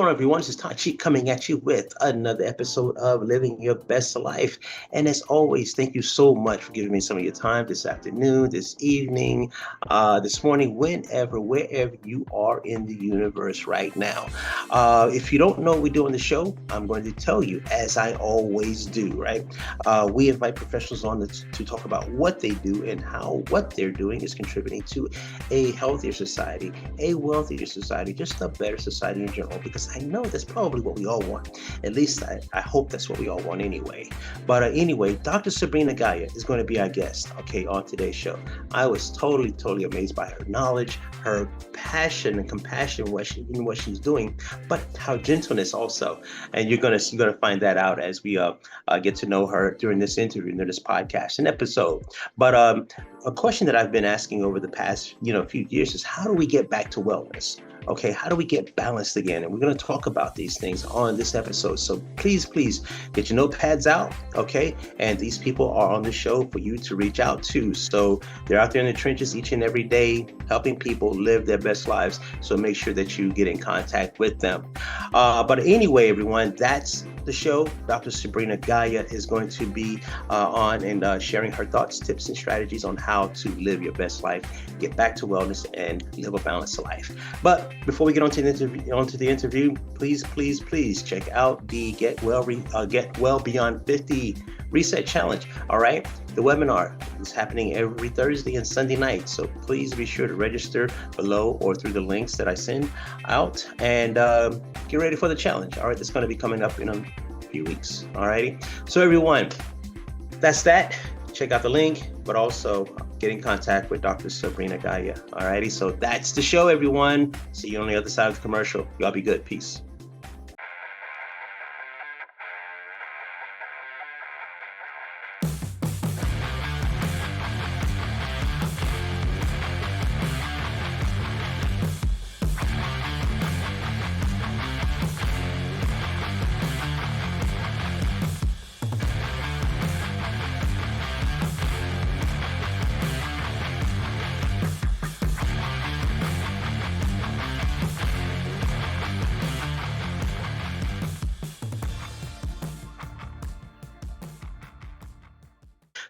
on, everyone? This is Tachi coming at you with another episode of Living Your Best Life. And as always, thank you so much for giving me some of your time this afternoon, this evening, this morning, whenever, wherever you are in the universe right now. If you don't know what we do on the show, I'm going to tell you, as I always do, right? We invite professionals on to talk about what they do and how what they're doing is contributing to a healthier society, a wealthier society, just a better society in general, because I know that's probably what we all want. At least I hope that's what we all want anyway. But anyway, Dr. Sabrina Gya is going to be our guest, okay, on today's show. I was totally amazed by her knowledge, her passion and compassion in what she's doing, but how gentleness also. And you're gonna find that out as we get to know her during this interview, during this podcast and episode. But a question that I've been asking over the past few years is, how do we get back to wellness? Okay, how do we get balanced again? And we're going to talk about these things on this episode. So please get your notepads out, okay? And these people are on the show for you to reach out to. So they're out there in the trenches each and every day, helping people live their best lives. So make sure that you get in contact with them. But anyway, everyone, that's the show. Dr. Sabrina Gya is going to be on and sharing her thoughts, tips, and strategies on how to live your best life, get back to wellness, and live a balanced life. But before we get onto the interview, please check out the Get Well Beyond 50 Reset Challenge. All right, the webinar is happening every Thursday and Sunday night, so please be sure to register below or through the links that I send out, and get ready for the challenge. All right, that's going to be coming up in a few weeks. All righty, so everyone, that's that. Check out the link, but also get in contact with Dr. Sabrina Gya. Alrighty, so that's the show, everyone. See you on the other side of the commercial. Y'all be good. Peace.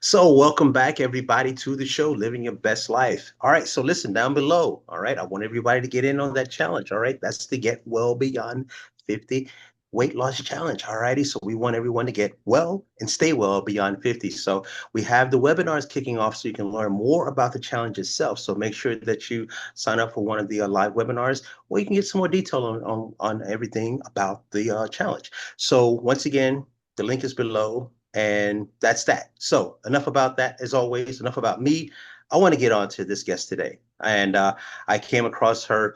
So welcome back, everybody, to the show, Living Your Best Life. All right, so listen, down below, all right, I want everybody to get in on that challenge, all right? That's the Get Well Beyond 50 Weight Loss Challenge, all righty? So we want everyone to get well and stay well beyond 50. So we have the webinars kicking off so you can learn more about the challenge itself. So make sure that you sign up for one of the live webinars, where you can get some more detail on everything about the challenge. So once again, the link is below. And that's that. So enough about that. As always, enough about me. I want to get on to this guest today. And I came across her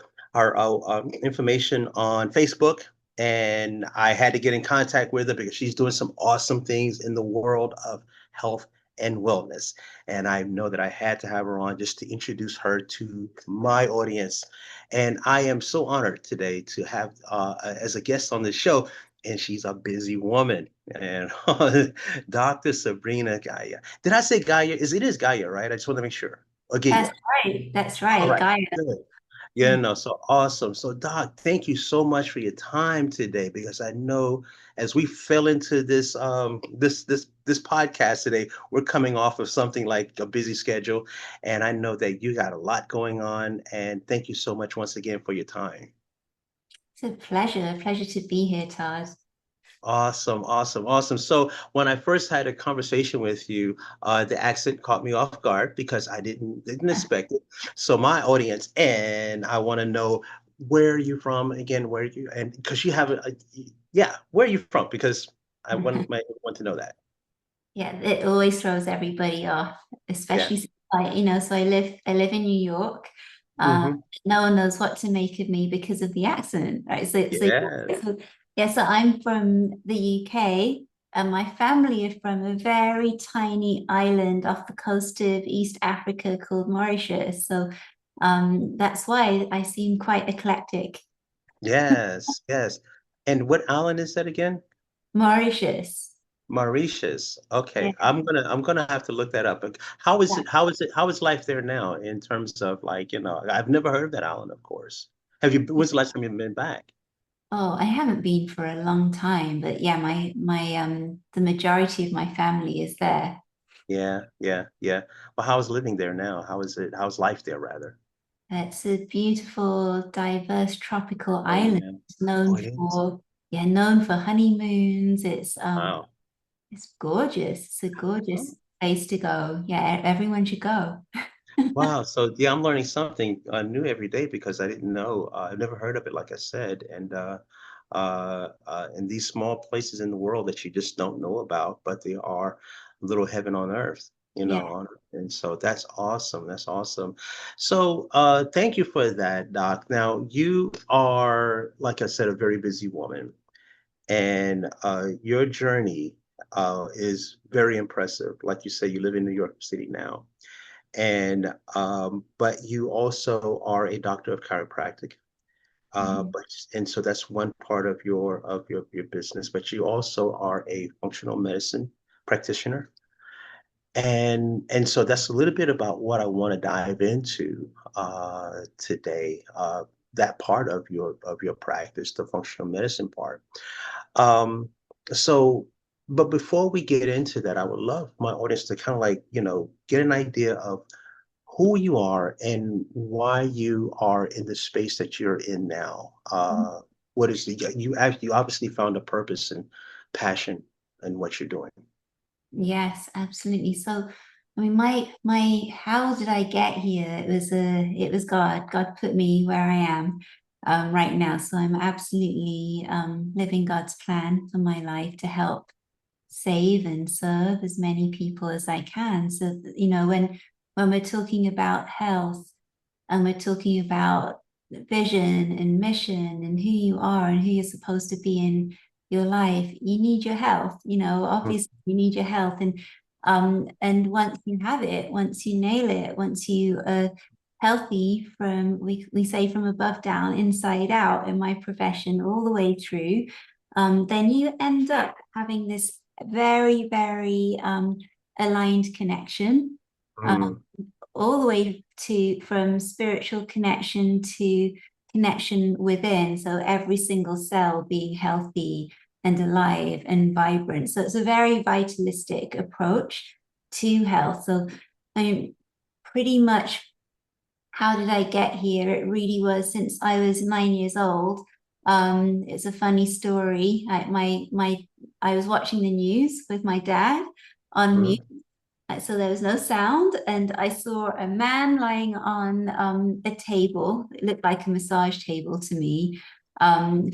information on Facebook, and I had to get in contact with her because she's doing some awesome things in the world of health and wellness. And I know that I had to have her on just to introduce her to my audience. And I am so honored today to have as a guest on this show, and she's a busy woman. And Dr. Sabrina Gya. Did I say Gya? It is Gya, right? I just want to make sure. Okay. That's right. That's All right. right. Gaia. Good. Yeah, no, so awesome. So, Doc, thank you so much for your time today, because I know as we fell into this podcast today, we're coming off of something like a busy schedule, and I know that you got a lot going on. And thank you so much once again for your time. It's a pleasure to be here, Taz. Awesome. So when I first had a conversation with you, the accent caught me off guard because I didn't expect it. So my audience, and I want to know, where are you from again? Where are you? And because you have yeah, where are you from? Because I want to know that. Yeah, it always throws everybody off, Yeah. especially since so I live in New York. Hmm. No one knows what to make of me because of the accent, right? Yeah. So I'm from the UK, and my family are from a very tiny island off the coast of East Africa called Mauritius. So that's why I seem quite eclectic. Yes. And what island is that again? Mauritius. Mauritius. Yeah. Okay, I'm gonna have to look that up. Like, how is it? How is life there now in terms of, like, I've never heard of that island, of course. Have you? When's the last time you've been back? Oh, I haven't been for a long time, but yeah, my the majority of my family is there. Yeah, yeah, yeah. Well, how's living there now? How is it? How's life there, rather? It's a beautiful, diverse tropical Oh, island. yeah. It's known Oh, it is. for, yeah, known for honeymoons. Wow. It's gorgeous. It's a Oh, gorgeous place to go. Yeah, everyone should go. wow. So yeah, I'm learning something new every day because I didn't know. I've never heard of it, like I said, and in these small places in the world that you just don't know about, but they are little heaven on earth, Yeah. and so that's awesome. That's awesome. So thank you for that, Doc. Now you are, like I said, a very busy woman, and your journey is very impressive. Like you say, you live in New York City now, and but you also are a doctor of chiropractic. Mhm. But and so that's one part of your business, but you also are a functional medicine practitioner. And so that's a little bit about what I want to dive into today. That part of your practice, the functional medicine part. Um, so, but before we get into that, I would love my audience to kind of like, get an idea of who you are and why you are in the space that you're in now. What is you obviously found a purpose and passion in what you're doing. Yes, absolutely. So, I mean, my how did I get here? It was God. God put me where I am right now. So I'm absolutely living God's plan for my life to help save and serve as many people as I can. So, when we're talking about health and we're talking about vision and mission and who you are and who you're supposed to be in your life, you need your health. Mhm. Obviously you need your health, and once you have it, once you nail it, once you are healthy from we say from above down, inside out in my profession, all the way through, then you end up having this very, very aligned connection. Um, Mm, all the way to from spiritual connection to connection within. So every single cell being healthy and alive and vibrant. So it's a very vitalistic approach to health. So I mean, pretty much how did I get here? It really was since I was 9 years old. It's a funny story. I was watching the news with my dad on mute, mm, so there was no sound, and I saw a man lying on a table. It looked like a massage table to me,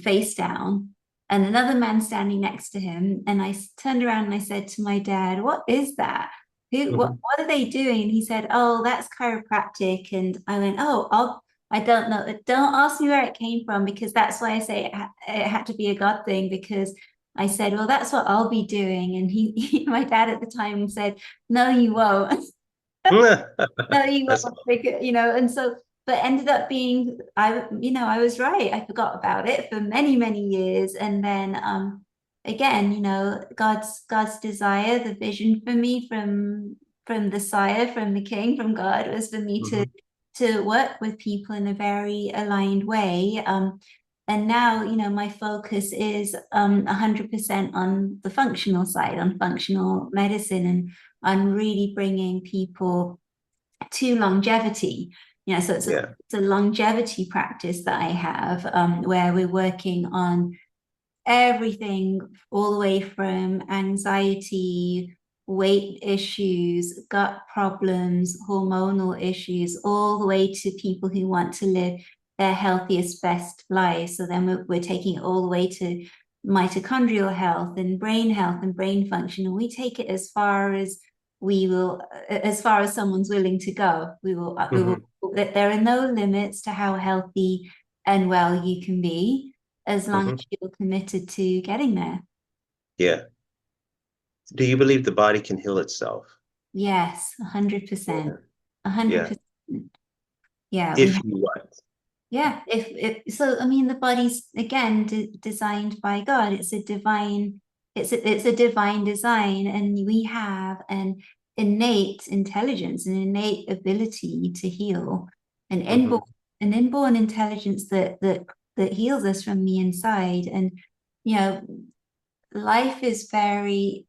face down, and another man standing next to him. And I turned around and I said to my dad, "What is that? mhm. What are they doing?" And he said, "Oh, that's chiropractic." And I went, "Oh, I don't know. Don't ask me where it came from, because that's why I say it had to be a God thing, because." I said, "Well, that's what I'll be doing." And my dad at the time said, "No, you won't." No, you That's won't. And so, but ended up being, I was right. I forgot about it for many, many years. And then, again, God's desire, the vision for me from the sire, from the king, from God, was for me to mhm. work with people in a very aligned way. And now, my focus is 100% on the functional side, on functional medicine, and on really bringing people to longevity. So Yeah. it's a longevity practice that I have, where we're working on everything, all the way from anxiety, weight issues, gut problems, hormonal issues, all the way to people who want to live their healthiest, best lives. So then we're taking it all the way to mitochondrial health and brain function. And we take it as far as as far as someone's willing to go. We will, Mhm. there are no limits to how healthy and well you can be, as long Mhm. as you're committed to getting there. Yeah. Do you believe the body can heal itself? Yes, 100%. Yeah. Yeah. 100%. Yeah, we If have. you what? Yeah, if so, I mean, the body's again designed by God. It's a divine design, and we have an innate intelligence, an innate ability to heal, an inborn Hmm. an inborn intelligence that that heals us from the inside. And life is very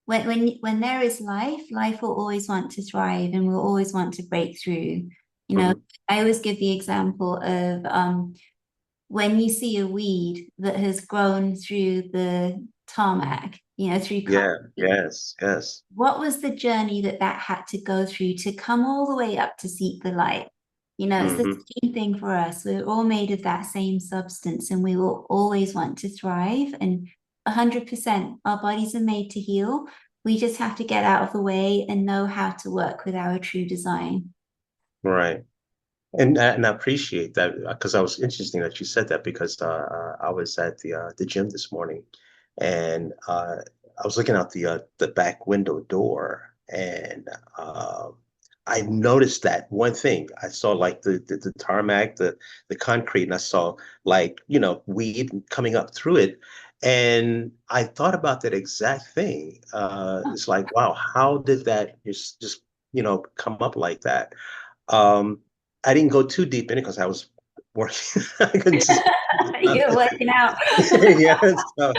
when there is life will always want to thrive and will always want to break through. Mm-hmm. I always give the example of when you see a weed that has grown through the tarmac, through Yeah, concrete. yes, yes. What was the journey that had to go through to come all the way up to seek the light? It's the Mm-hmm. same thing for us. We're all made of that same substance, and we will always want to thrive. And 100%, our bodies are made to heal. We just have to get out of the way and know how to work with our true design. Right. And I appreciate that because I was interesting that you said that because I was at the gym this morning and I was looking out the back window door and I noticed that one thing. I saw like the tarmac, the concrete, and I saw like, weed coming up through it. And I thought about that exact thing. It's like, wow, how did that just come up like that? Um, I didn't go too deep in it because I was working. I couldn't just, You're working out. yeah, so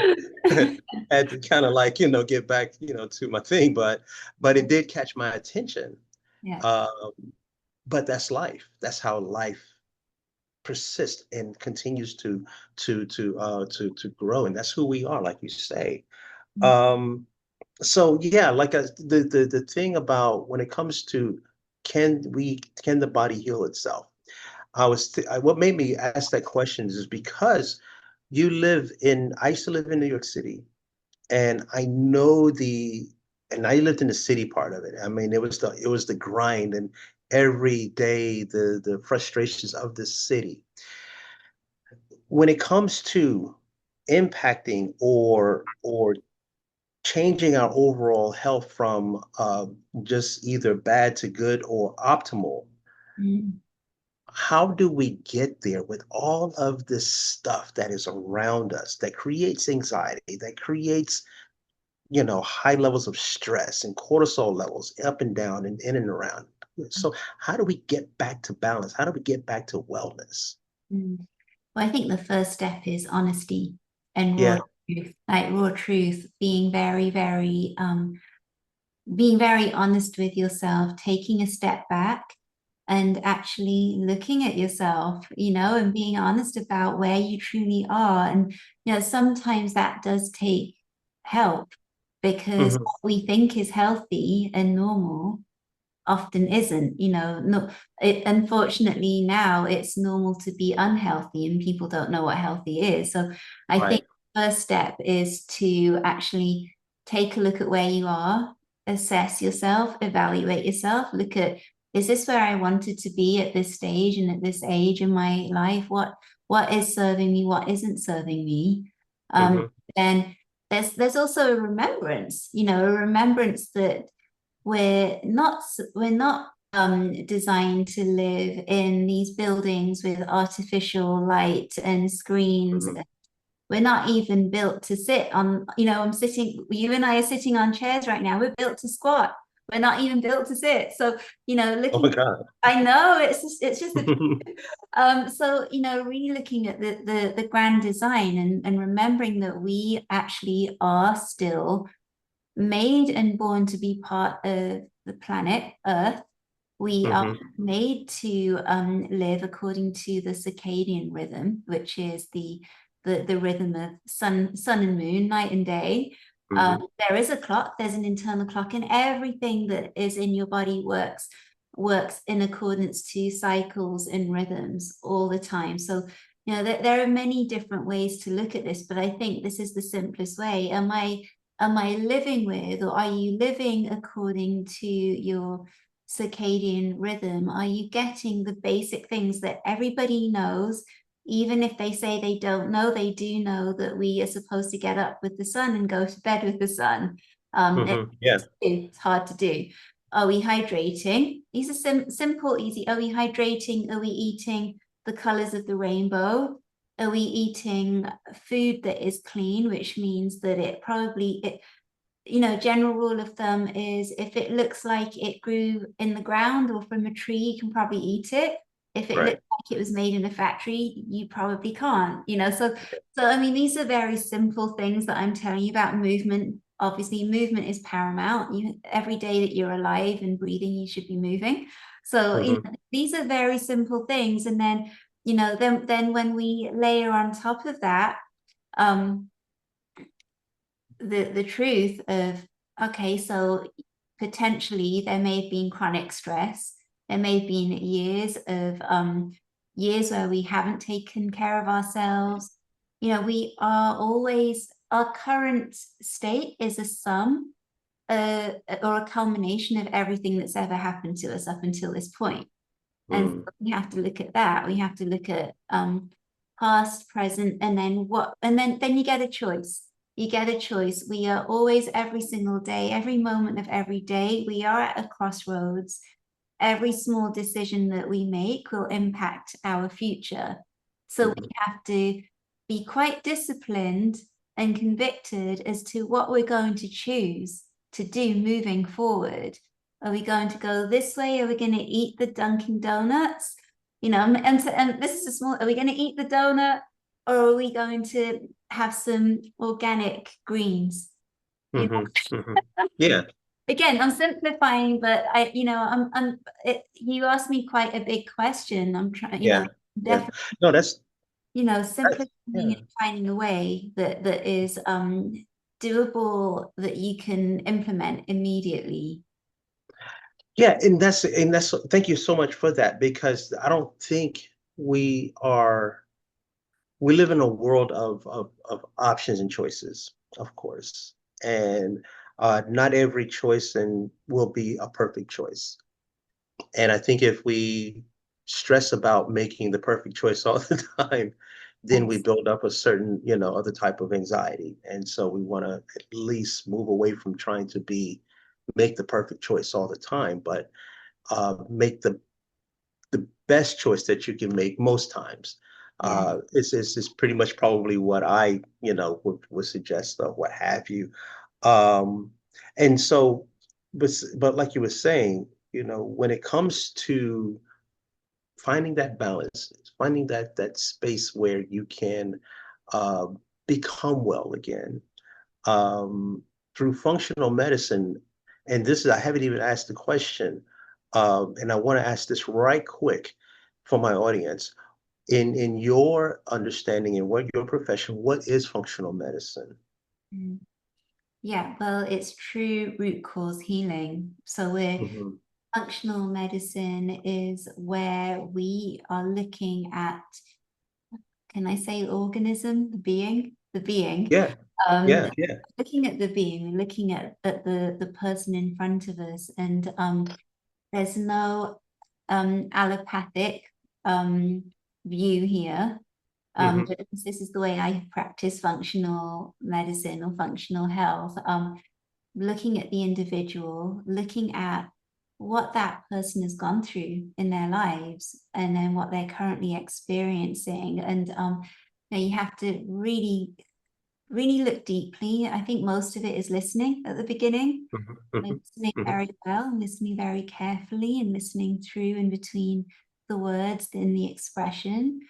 I had to kind of like, get back, to my thing, but it did catch my attention. Yeah. Um, but that's life. That's how life persists and continues to grow, and that's who we are, like you say. Um, so yeah, like the thing about when it comes to can the body heal itself? What made me ask that question is because I used to live in New York City, and and I lived in the city part of it. I mean, it was the grind and every day the frustrations of the city. When it comes to impacting or changing our overall health from just either bad to good or optimal, Mm. how do we get there with all of this stuff that is around us that creates anxiety, that creates, high levels of stress and cortisol levels up and down and in and around? So how do we get back to balance? How do we get back to wellness? Mm. Well, I think the first step is honesty and raw Yeah. truth, like raw truth, being very honest with yourself, taking a step back and actually looking at yourself, and being honest about where you truly are. And, sometimes that does take help because Hmm. what we think is healthy and normal often isn't, no, unfortunately now it's normal to be unhealthy and people don't know what healthy is. So I think Right. the first step is to actually take a look at where you are, assess yourself, evaluate yourself, look at, is this where I wanted to be at this stage and at this age in my life? What is serving me? What isn't serving me? Hmm. And there's also a remembrance, a remembrance that we're not designed to live in these buildings with artificial light and screens. Hmm. We're not even built to sit on, you and I are sitting on chairs right now. We're built to squat. We're not even built to sit. So, Oh my looking, God. I know it's just the so really looking at the grand design and remembering that we actually are still made and born to be part of the planet Earth. We are Hmm. made to live according to the circadian rhythm, which is the rhythm of sun and moon, night and day. Hmm. There is a clock, there's an internal clock, and everything that is in your body works in accordance to cycles and rhythms all the time. So, there are many different ways to look at this, but I think this is the simplest way. Am I living with, or are you living according to your circadian rhythm? Are you getting the basic things that everybody knows? Even if they say they don't know, they do know that we are supposed to get up with the sun and go to bed with the sun. Yeah. It's hard to do. Are we hydrating? These are simple, easy. Are we hydrating? Are we eating the colors of the rainbow? Are we eating food that is clean, which means that general rule of thumb is if it looks like it grew in the ground or from a tree, you can probably eat it. If it looks Right. it was made in a factory, you probably can't, so I mean, these are very simple things that I'm telling you about. Movement. Obviously, movement is paramount. Every day that you're alive and breathing, you should be moving. So, these are very simple things. And then, then when we layer on top of that, the truth of, okay, so potentially there may have been chronic stress. There may have been years where we haven't taken care of ourselves. We are always, our current state is a sum or a culmination of everything that's ever happened to us up until this point. And so we have to look at that. We have to look at past, present, and then you get a choice. You get a choice. We are always, every single day, every moment of every day, we are at a crossroads. Every small decision that we make will impact our future. So we have to be quite disciplined and convicted as to what we're going to choose to do moving forward. Are we going to go this way? Are we going to eat the Dunkin' Donuts? And this is a small, are we going to eat the donut, or are we going to have some organic greens? Yeah. Again, I'm simplifying, but you asked me quite a big question. I'm trying, definitely, No, that's simplifying and finding a way that is doable, that you can implement immediately. Yeah, and that's thank you so much for that, because I don't think we live in a world of options and choices, of course. And not every choice will be a perfect choice. And I think if we stress about making the perfect choice all the time, then we build up a certain, other type of anxiety. And so we want to at least move away from trying to make the perfect choice all the time, but make the best choice that you can make most times. Is pretty much probably what I, would suggest, or what have you. And so, but like you were saying, when it comes to finding that balance, finding that space where you can uh, become well again, through functional medicine. And this is, I haven't even asked the question, and I want to ask this right quick for my audience. In your understanding and what your profession, what is functional medicine? Yeah, well, it's true root cause healing. So functional medicine is where we are looking at, can I say organism, the being? Yeah, Looking at the being, looking at the person in front of us, and there's no allopathic view here. But this is the way I practice functional medicine or functional health. Looking at the individual, looking at what that person has gone through in their lives, and then what they're currently experiencing. And you have to really, really look deeply. I think most of it is listening at the beginning, listening very well, listening very carefully, and listening through in between the words in the expression.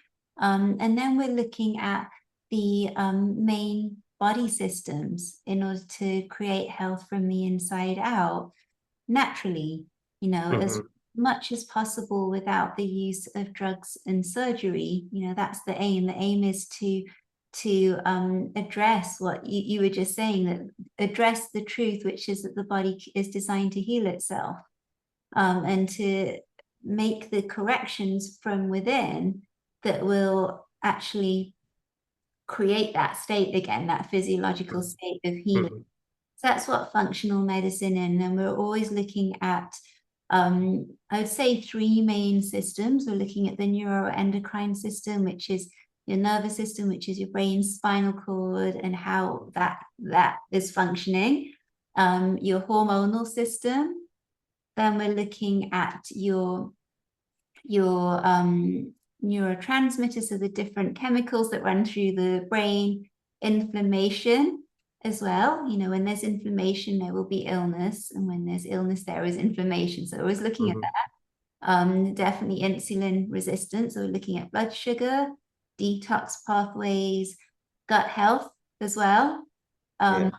And then we're looking at the main body systems in order to create health from the inside out naturally, as much as possible without the use of drugs and surgery. That's the aim. The aim is to address what you were just saying, that address the truth, which is that the body is designed to heal itself, and to make the corrections from within that will actually create that state again, that physiological state of healing. So that's what functional medicine is. And we're always looking at, I would say, three main systems. We're looking at the neuroendocrine system, which is your nervous system, which is your brain, spinal cord, and how that is functioning. Your hormonal system. Then we're looking at your neurotransmitters, so the different chemicals that run through the brain, inflammation as well. When there's inflammation, there will be illness, and when there's illness, there is inflammation. So I was looking at that. Definitely insulin resistance. So we're looking at blood sugar, detox pathways, gut health as well, Yeah.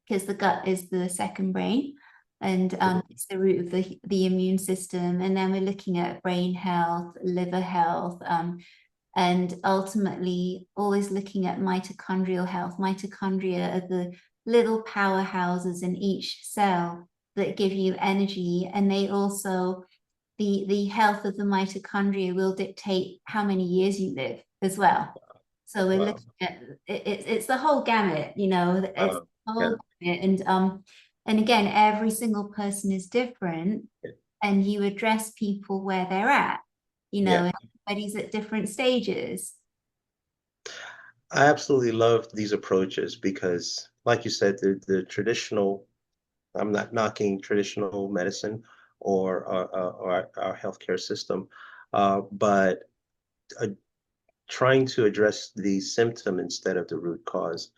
because the gut is the second brain, and it's the root of the immune system. And then we're looking at brain health, liver health, and ultimately always looking at mitochondrial health. Mitochondria are the little powerhouses in each cell that give you energy, and they also the health of the mitochondria will dictate how many years you live as well. So we're Wow. looking at it's the whole gamut, you know, it's Wow. the Yeah. whole gamut. And again, every single person is different, and you address people where they're at, you know, Yeah. and everybody's at different stages. I absolutely love these approaches because, like you said, the traditional, I'm not knocking traditional medicine or our healthcare system, but uh, trying to address the symptom instead of the root cause,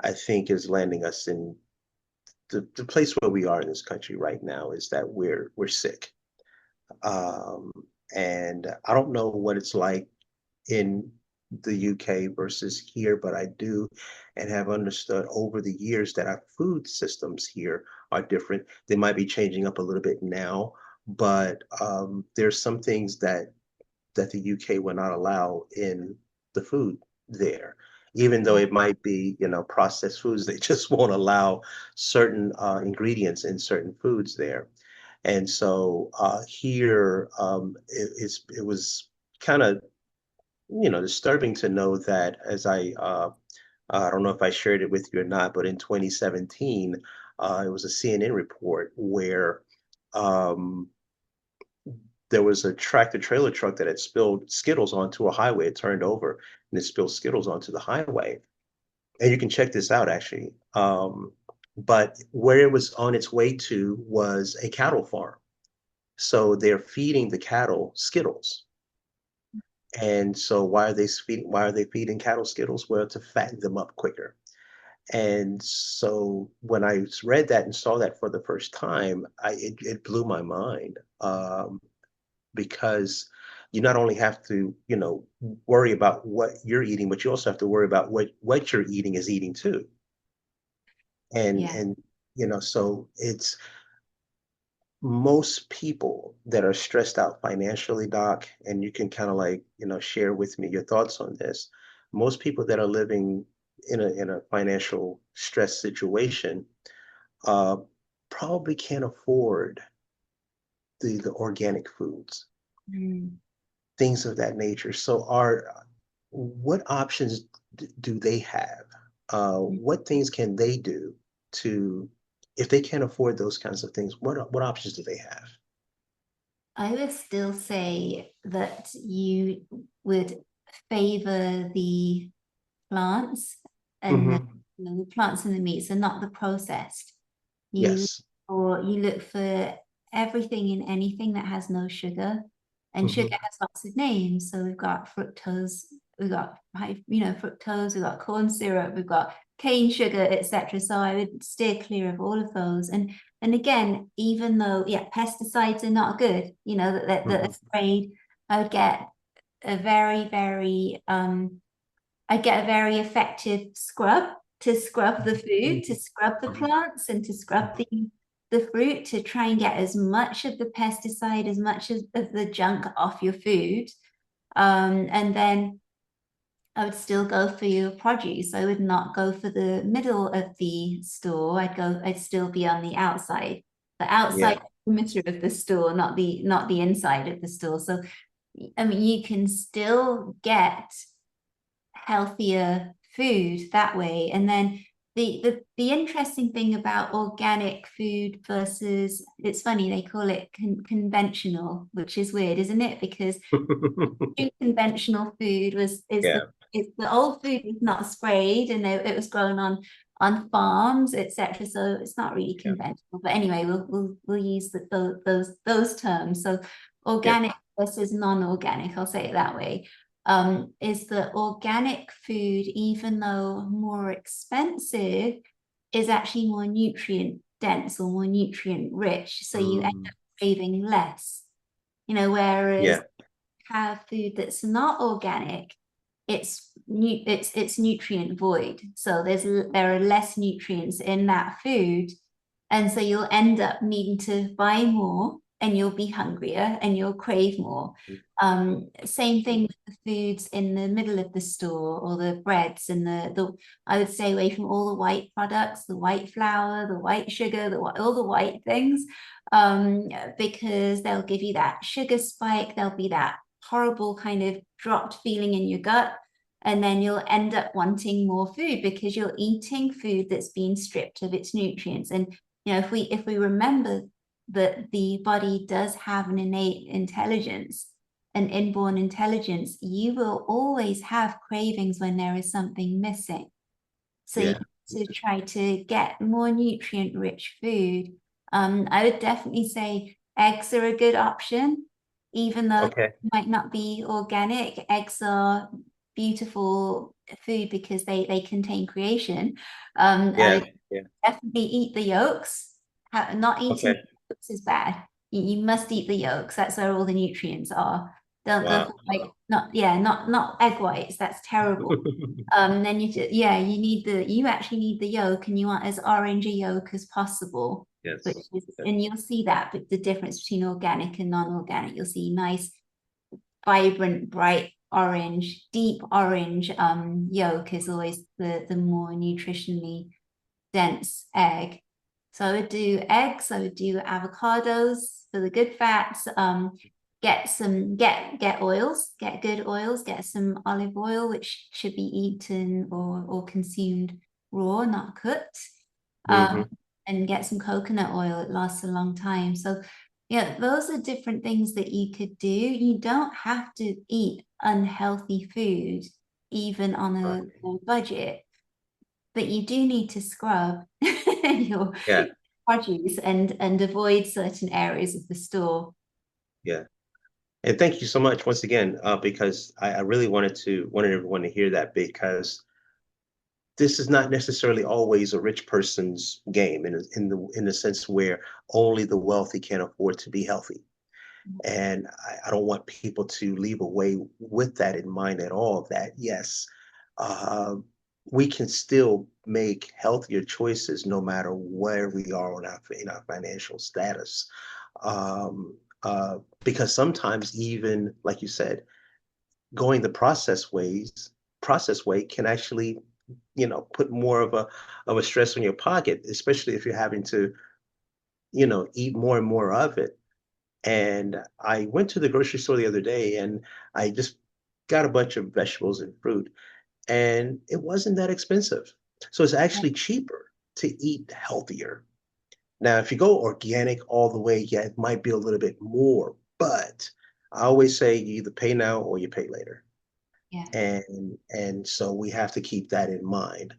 I think is landing us in the place where we are in this country right now is that we're sick. Um, and I don't know what it's like in the UK versus here, but I do and have understood over the years that our food systems here are different. They might be changing up a little bit now, but there's some things that the UK will not allow in the food there. Even though it might be, processed foods, they just won't allow certain ingredients in certain foods there. And so here, it was kind of disturbing to know that I don't know if I shared it with you or not, but in 2017, it was a CNN report where um, there was a tractor trailer truck that had spilled Skittles onto a highway. It turned over and it spilled Skittles onto the highway. And you can check this out actually. But where it was on its way to was a cattle farm. So they're feeding the cattle Skittles. And so why are they feeding cattle Skittles? Well, to fatten them up quicker. And so when I read that and saw that for the first time, it blew my mind. Because you not only have to, worry about what you're eating, but you also have to worry about what you're eating is eating too. And Yeah. and so it's most people that are stressed out financially, Doc, and you can kind of like, share with me your thoughts on this. Most people that are living in a financial stress situation uh, probably can't afford the organic foods, Mm. things of that nature. So are what options do they have? What things can they do to, if they can't afford those kinds of things, what options do they have? I would still say that you would favor the plants and Hmm. the plants and the meats and not the processed. You Yes. or you look for everything in anything that has no sugar, and sugar Hmm. has lots of names. So we've got fructose, we've got fructose, we've got corn syrup, we've got cane sugar, etc. So I would steer clear of all of those. And again, even though pesticides are not good, that are Hmm. sprayed, I would get a very, very I get a very effective scrub to scrub the food, to scrub the plants, and to scrub the fruit to try and get as much of the pesticide, as much of the junk off your food. And then I would still go for your produce. I would not go for the middle of the store. I'd still be on the outside, the outside Yeah. perimeter of the store, not the inside of the store. So I mean, you can still get healthier food that way. And then the interesting thing about organic food versus, it's funny they call it conventional, which is weird, isn't it? Because conventional food was is Yeah. the old food was not sprayed, and it was grown on farms, etc. So it's not really Yeah. conventional. But anyway, we'll use those terms. So Yeah. organic versus non-organic, I'll say it that way. Is the organic food, even though more expensive, is actually more nutrient dense or more nutrient rich. So you end Mm. up craving less. whereas Yeah. have food that's not organic, it's nutrient void. So there are less nutrients in that food, and so you'll end up needing to buy more, and you'll be hungrier, and you'll crave more. Same thing with the foods in the middle of the store, or the breads and the I would stay away from all the white products, the white flour, the white sugar, all the white things, because they'll give you that sugar spike. There'll be that horrible kind of dropped feeling in your gut, and then you'll end up wanting more food because you're eating food that's been stripped of its nutrients. And if we remember that the body does have an innate intelligence, an inborn intelligence, you will always have cravings when there is something missing. So you Yeah. need to try to get more nutrient rich food. I would definitely say eggs are a good option, even though Okay. they might not be organic. Eggs are beautiful food because they contain creation. I Yeah. would Yeah. definitely eat the yolks. Not eating Okay. yolks is bad. You must eat the yolks. That's where all the nutrients are. Don't go Wow. for like not egg whites. That's terrible. Then you actually need the yolk, and you want as orange a yolk as possible, which Yes. is, Yes. and you'll see that, but the difference between organic and non-organic. You'll see nice, vibrant, bright orange, deep orange yolk is always the more nutritionally dense egg. So I would do eggs, I would do avocados for the good fats. Get oils, get good oils, get some olive oil, which should be eaten or consumed raw, not cooked. Um, Hmm. and get some coconut oil, it lasts a long time. So yeah, those are different things that you could do. You don't have to eat unhealthy food, even on a budget, but you do need to scrub your Yeah. produce and avoid certain areas of the store. Yeah. And thank you so much once again, because I really wanted everyone to hear that, because this is not necessarily always a rich person's game, in the sense where only the wealthy can afford to be healthy. And I don't want people to leave away with that in mind at all, that yes, uh, we can still make healthier choices no matter where we are in our financial status. Um, because sometimes, even like you said, going the process way can actually, put more of a stress on your pocket, especially if you're having to, eat more and more of it. And I went to the grocery store the other day, and I just got a bunch of vegetables and fruit, and it wasn't that expensive. So it's actually cheaper to eat healthier. Now, if you go organic all the way, yeah, it might be a little bit more, but I always say you either pay now or you pay later. Yeah. And so we have to keep that in mind.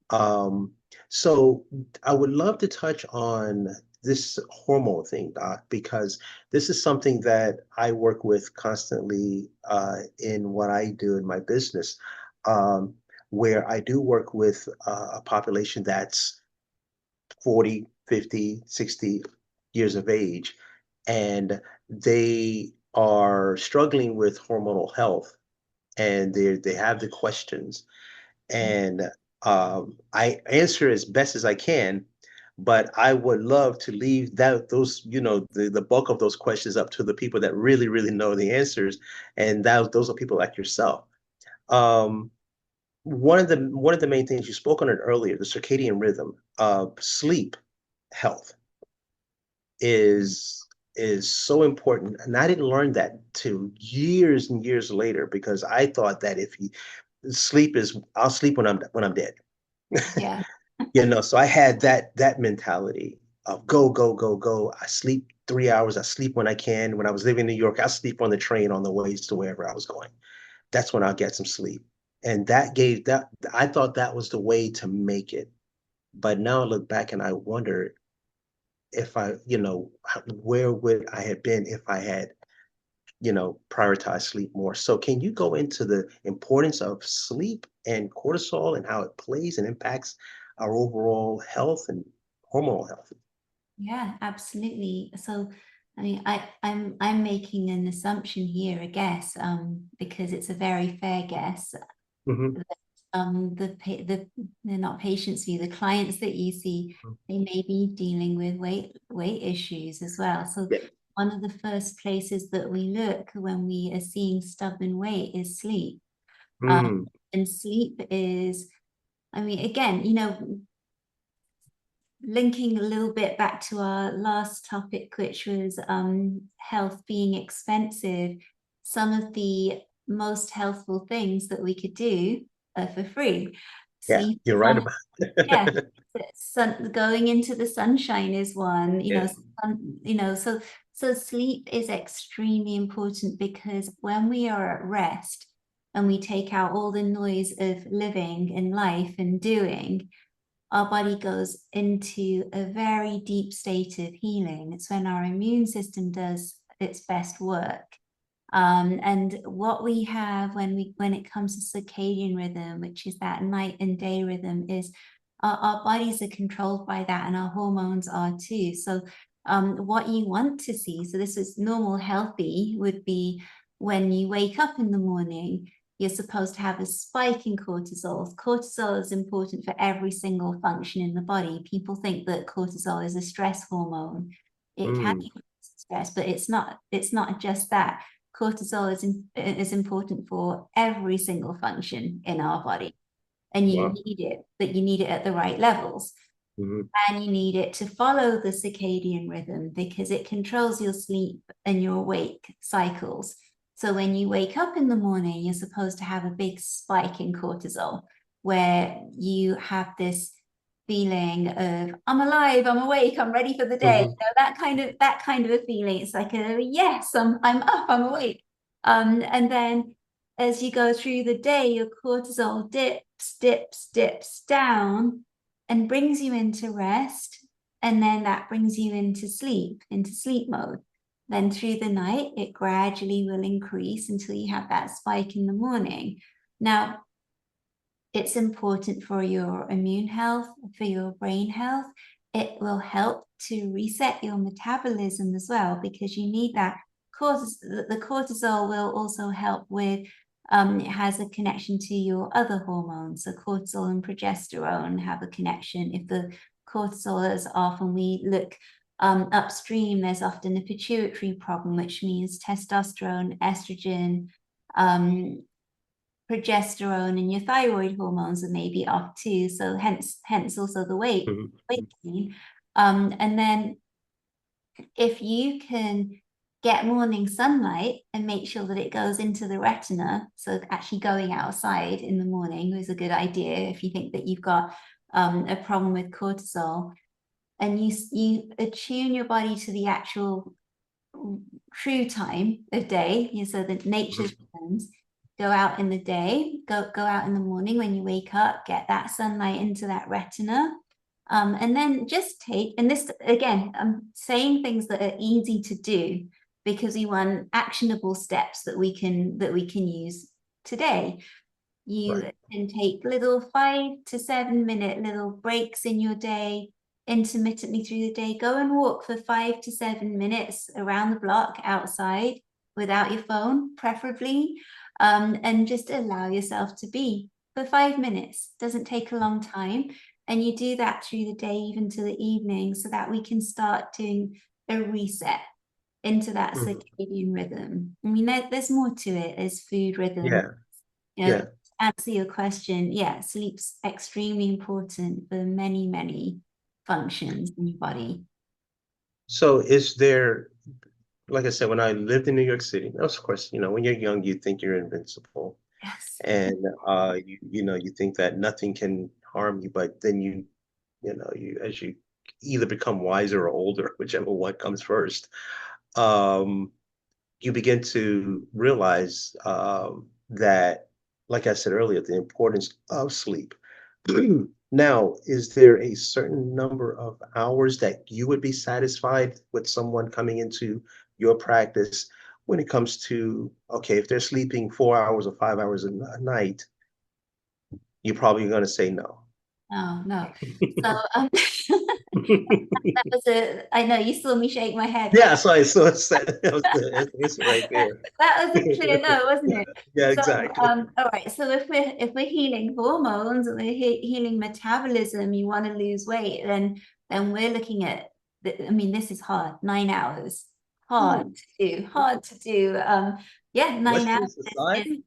Um, so I would love to touch on this hormone thing, Doc, because this is something that I work with constantly in what I do in my business, um, where I do work with a population that's 40, 50, 60 years of age, and they are struggling with hormonal health, and they have the questions, and I answer as best as I can, but I would love to leave those, the bulk of those questions up to the people that really, really know the answers, and those are people like yourself. Um, one of the main things you spoke on it earlier, the circadian rhythm, sleep health is so important, and I didn't learn that till years and years later, because I thought that if you sleep is I'll sleep when I'm dead. Yeah. So I had that mentality of go, go, go, go. I sleep 3 hours. I sleep when I can. When I was living in New York, I sleep on the train on the ways to wherever I was going. That's when I'll get some sleep. And that I thought that was the way to make it. But now I look back and I wonder if where would I have been if I had, prioritize sleep more. So can you go into the importance of sleep and cortisol and how it plays and impacts our overall health and hormonal health? Yeah, absolutely. So I mean, I'm making an assumption here, I guess, because it's a very fair guess. Hmm. That, they're not patients for you, the clients that you see, they may be dealing with weight issues as well. So Yeah. one of the first places that we look when we are seeing stubborn weight is sleep. Um, Mm. and sleep is, I mean, again, linking a little bit back to our last topic, which was health being expensive, some of the most healthful things that we could do are for free. Yeah, Sleep, you're right about yeah, it. going into the sunshine is one, Yeah. so sleep is extremely important because when we are at rest and we take out all the noise of living and life and doing, our body goes into a very deep state of healing. It's when our immune system does its best work. And what we have when it comes to circadian rhythm, which is that night and day rhythm, is our bodies are controlled by that, and our hormones are too. So what you want to see, so this is normal, healthy, would be when you wake up in the morning, you're supposed to have a spike in cortisol. Cortisol is important for every single function in the body. People think that cortisol is a stress hormone. It can Mm. be stress, but it's not. It's not just that. Cortisol is important for every single function in our body, and you Wow. need it, but you need it at the right levels. Hmm. And you need it to follow the circadian rhythm because it controls your sleep and your wake cycles. So when you wake up in the morning, you're supposed to have a big spike in cortisol where you have this feeling of I'm alive, I'm awake, I'm ready for the day. Hmm. You know, that kind of a feeling. It's like a yes, I'm up, I'm awake. And then as you go through the day, your cortisol dips down and brings you into rest. And then that brings you into sleep mode. Then through the night, it gradually will increase until you have that spike in the morning. Now, it's important for your immune health, for your brain health. It will help to reset your metabolism as well because you need that. The cortisol will also help with, it has a connection to your other hormones. So cortisol and progesterone have a connection. If the cortisol is off and we look upstream, there's often a pituitary problem, which means testosterone, estrogen, um, progesterone and your thyroid hormones are maybe off too. So hence also the weight Hmm. gain. And then if you can get morning sunlight and make sure that it goes into the retina, so actually going outside in the morning is a good idea if you think that you've got a problem with cortisol, and you attune your body to the actual true time of day, so the nature's rhythms. Go out in the day, go out in the morning when you wake up, get that sunlight into that retina. And then just take, and this again, I'm saying things that are easy to do because we want actionable steps that we can use today. You Right. can take little 5 to 7 minute little breaks in your day, intermittently through the day. Go and walk for 5 to 7 minutes around the block outside without your phone, preferably, and just allow yourself to be for 5 minutes. Doesn't take a long time. And you do that through the day, even to the evening, so that we can start doing a reset into that Mhm. circadian rhythm. I mean, there's more to it. There's food rhythm, Yeah. to Yeah. answer your question, yeah, sleep's extremely important for many, many functions in your body. So is there, like I said, when I lived in New York City, of course, when you're young, you think you're invincible. Yes. And you think that nothing can harm you, but then you as you either become wiser or older, whichever one comes first, um, you begin to realize that, like I said earlier, the importance of sleep. Now, is there a certain number of hours that you would be satisfied with someone coming into your practice when it comes to, okay, if they're sleeping 4 hours or 5 hours a night, you're probably going to say no. Oh, no. So, That was I know you saw me shake my head. Yeah, so I saw that was the answer right there. That was a clear no, wasn't it? Yeah, So, exactly. all right. So if we're healing hormones and we're healing metabolism, you want to lose weight, then we're looking at. I mean, this is hard. 9 hours, Hmm. hard to do. Yeah, 9 hours Western is society?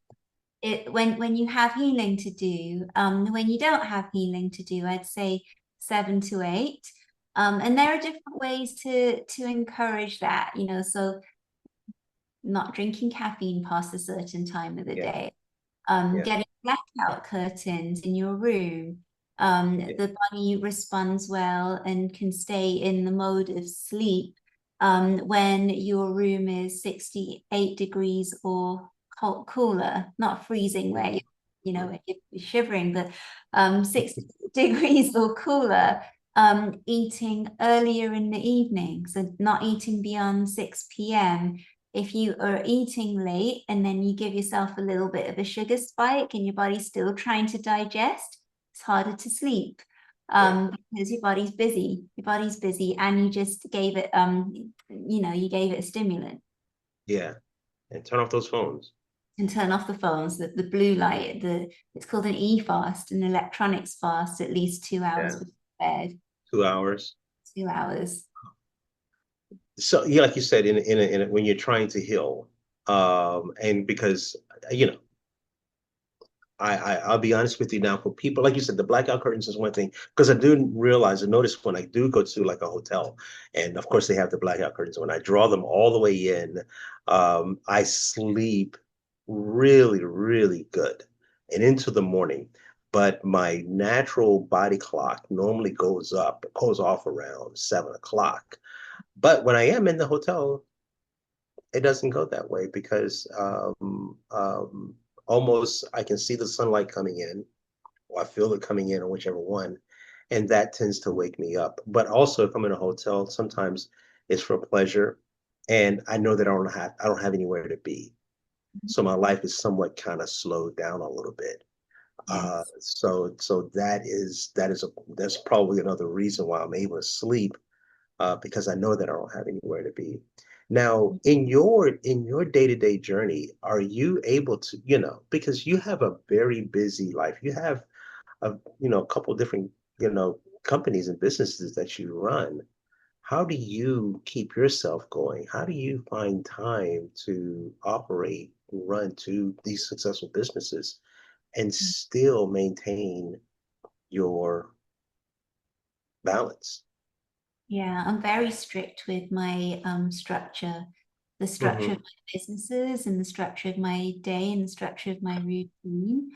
it when you have healing to do. When you don't have healing to do, I'd say 7 to 8. And there are different ways to encourage that. So not drinking caffeine past a certain time of the Yeah, day, yeah, getting blackout curtains in your room. yeah. The body responds well and can stay in the mode of sleep when your room is 68 degrees or cooler, not freezing where Mhm. you're shivering, but 60 degrees or cooler. Eating earlier in the evening, so not eating beyond 6 p.m. If you are eating late and then you give yourself a little bit of a sugar spike and your body's still trying to digest, it's harder to sleep Right. because your body's busy, and you just gave it you gave it a stimulant. Yeah. And turn off those phones. And turn off the phones, the blue light, it's called an e-fast, an electronics fast, at least 2 hours Yeah. before bed. 2 hours. 2 hours. So yeah, like you said, when you're trying to heal, and because you know, I'll be honest with you now, for people like you said, the blackout curtains is one thing, because I do realize and notice when I do go to like a hotel, and of course they have the blackout curtains. When I draw them all the way in, I sleep really, really good and into the morning. But my natural body clock normally goes off around 7 o'clock. But when I am in the hotel, it doesn't go that way because almost I can see the sunlight coming in, or I feel it coming in, or whichever one, and that tends to wake me up. But also, if I'm in a hotel, sometimes it's for pleasure, and I know that I don't have anywhere to be, so my life is somewhat kind of slowed down a little bit. Yes. So that's probably another reason why I'm able to sleep, because I know that I don't have anywhere to be. Now, in your day-to-day journey, are you able to, because you have a very busy life, you have a couple different, companies and businesses that you run. How do you keep yourself going? How do you find time to operate, run to these successful businesses and still maintain your balance? Yeah, I'm very strict with my structure, the structure of Hmm. my businesses and the structure of my day and the structure of my routine.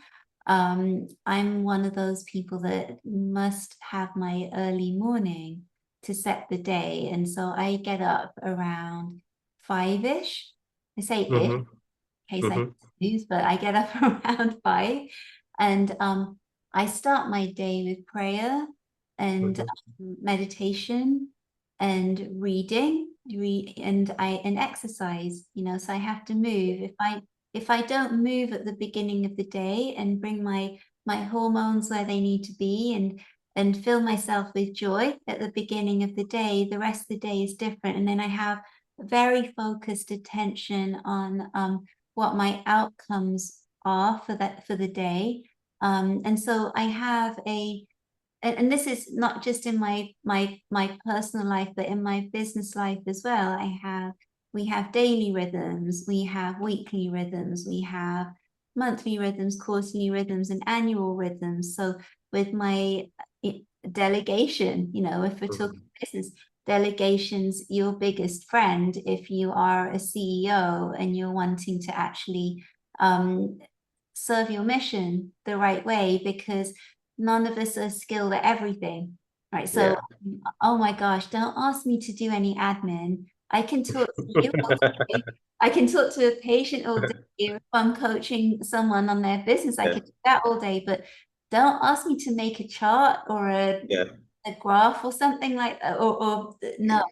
I'm one of those people that must have my early morning to set the day. And so I get up around 5-ish. I say ish Hmm. in case I Hmm. snooze, but I get up around 5. And I start my day with prayer and Hmm. meditation and reading, and exercise, so I have to move. If I don't move at the beginning of the day and bring my hormones where they need to be, and fill myself with joy at the beginning of the day, the rest of the day is different. And then I have very focused attention on what my outcomes are for the day. And so I have and this is not just in my personal life, but in my business life as well. We have daily rhythms, we have weekly rhythms, we have monthly rhythms, quarterly rhythms, and annual rhythms. So with my delegation, if we're talking Hmm. business, delegation's your biggest friend if you are a CEO and you're wanting to actually um, serve your mission the right way, because none of us are skilled at everything, right? So, Yeah. oh my gosh, don't ask me to do any admin. I can talk to you all day. I can talk to a patient all day. If I'm coaching someone on their business, I Yeah. can do that all day. But don't ask me to make a chart or Yeah. a graph or something like that. Or no,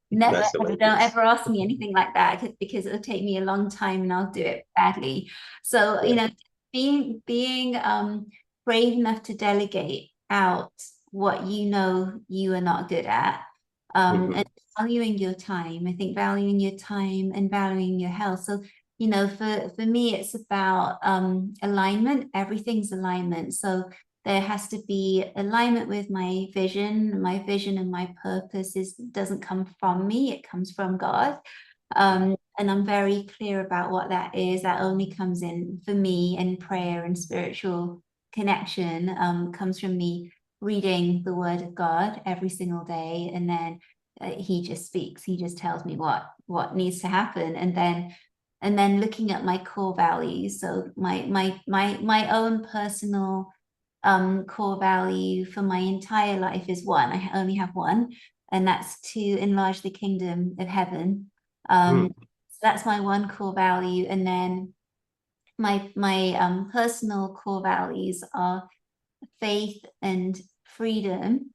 never, That's ever, don't hilarious. ever ask me anything like that, because it'll take me a long time and I'll do it badly. So, Yeah. being brave enough to delegate out what you know you are not good at. And valuing your time. I think valuing your time and valuing your health. So, for me, it's about alignment. Everything's alignment. So there has to be alignment with my vision. My vision and my purpose doesn't come from me, it comes from God. And I'm very clear about what that is. That only comes in for me in prayer and spiritual connection, comes from me reading the word of God every single day. And then he just speaks, he just tells me what needs to happen. And then looking at my core values. So my own personal core value for my entire life is one. I only have one, and that's to enlarge the kingdom of heaven. So that's my one core value. And then my personal core values are faith and freedom.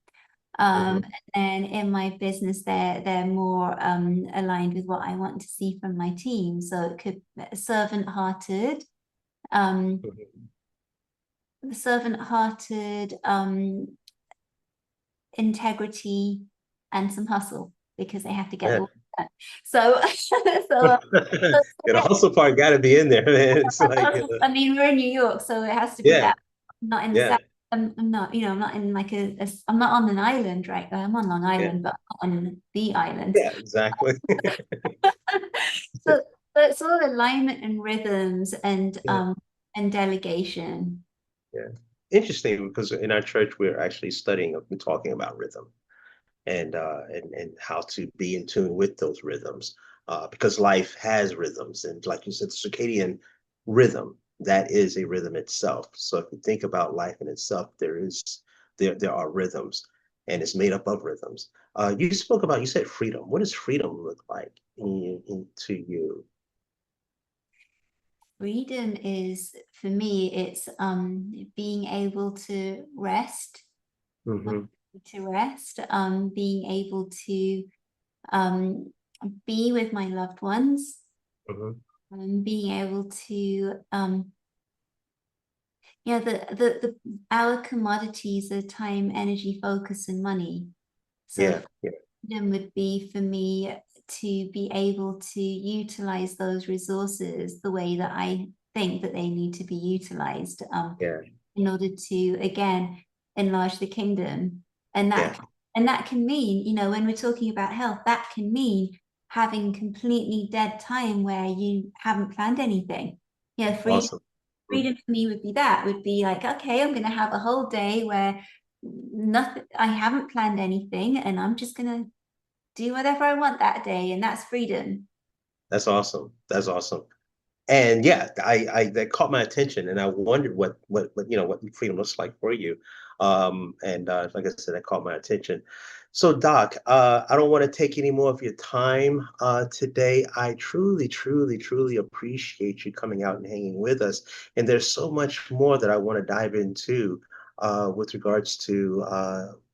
And then in my business, they're more aligned with what I want to see from my team. So it could servant-hearted, integrity, and some hustle, because they have to get the work done. So, so The hustle part got to be in there, man. It's like, I mean, we're in New York, so it has to be yeah, that. I'm not in the yeah, South. I'm not, I'm not in like I'm not on an island, right? I'm on Long yeah, Island, but I'm not on the island. yeah, exactly. So, it's all alignment and rhythms Yeah, and delegation. yeah. Interesting, because in our church we're actually studying and talking about rhythm and how to be in tune with those rhythms, because life has rhythms, and like you said, the circadian rhythm, that is a rhythm itself. So if you think about life in itself, there are rhythms, and it's made up of rhythms. You said freedom. What does freedom look like to you? Freedom is, for me, it's being able to rest, Hmm. being able to um, be with my loved ones, Hmm. being able to the our commodities are time, energy, focus, and money. So Yeah, yeah, freedom would be for me to be able to utilize those resources the way that I think that they need to be utilized, yeah, in order to, again, enlarge the kingdom. And yeah. that can mean, when we're talking about health, that can mean having completely dead time where you haven't planned anything. Freedom Awesome. Mhm. freedom for me would be like, okay, I'm going to have a whole day where nothing, I haven't planned anything, and I'm just going to do whatever I want that day, and that's freedom. That's awesome. That's awesome. And yeah, I that caught my attention, and I wondered what freedom looks like for you. And like I said, that caught my attention. So, Doc, I don't want to take any more of your time today. I truly, truly, truly appreciate you coming out and hanging with us. And there's so much more that I want to dive into with regards to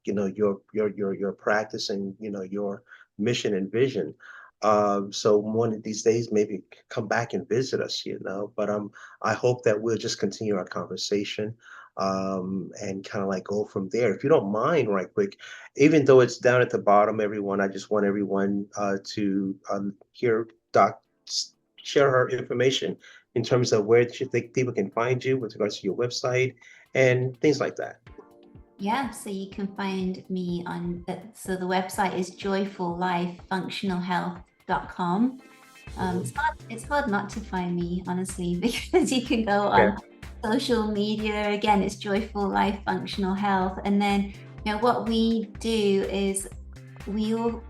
your practice and your mission and vision. So one of these days, maybe come back and visit us, But I hope that we'll just continue our conversation and kind of like go from there. If you don't mind, right quick, even though it's down at the bottom, everyone, I just want everyone to hear Doc share her information in terms of where she think people can find you with regards to your website and things like that. Yeah, so you can find me on, so the website is joyfullifefunctionalhealth.com. Mhm. It's hard not to find me, honestly, because you can go Yeah. on social media. Again, it's Joyful Life Functional Health. And then, what we do is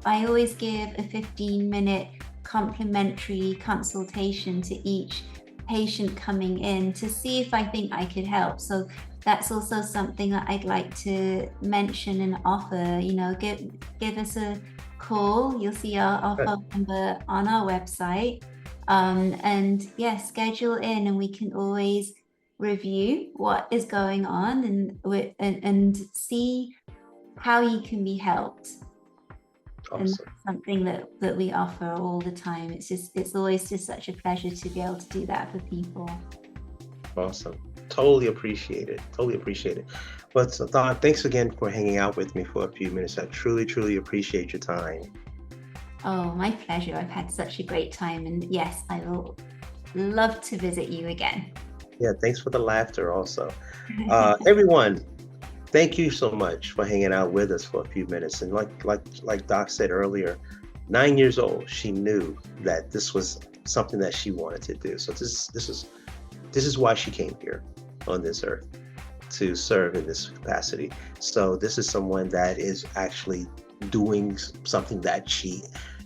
I always give a 15-minute complimentary consultation to each patient coming in to see if I think I could help. So that's also something that I'd like to mention and offer. Give us a call. You'll see our phone number on our website. And yeah, schedule in, and we can always review what is going on and see how you can be helped. And Awesome. that's something that we offer all the time. It's always just such a pleasure to be able to do that for people. Awesome. Totally appreciate it. Totally appreciate it. But so, Don, thanks again for hanging out with me for a few minutes. I truly, truly appreciate your time. Oh, my pleasure. I've had such a great time. And yes, I will love to visit you again. Yeah, thanks for the laughter also. Everyone, thank you so much for hanging out with us for a few minutes. And like Doc said earlier, 9 years old, she knew that this was something that she wanted to do. So this is why she came here on this earth, to serve in this capacity. So this is someone that is actually doing something that she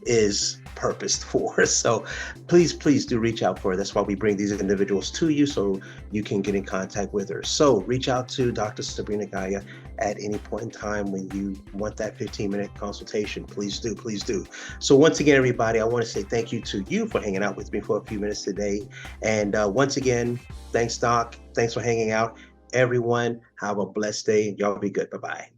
is purposed for. So please do reach out for her. That's why we bring these individuals to you, so you can get in contact with her. So reach out to Dr. Sabrina Gya at any point in time when you want that 15-minute consultation. Please do, please do. So once again, everybody, I want to say thank you to you for hanging out with me for a few minutes today. And once again, thanks, Doc. Thanks for hanging out. Everyone, have a blessed day. Y'all be good. Bye-bye.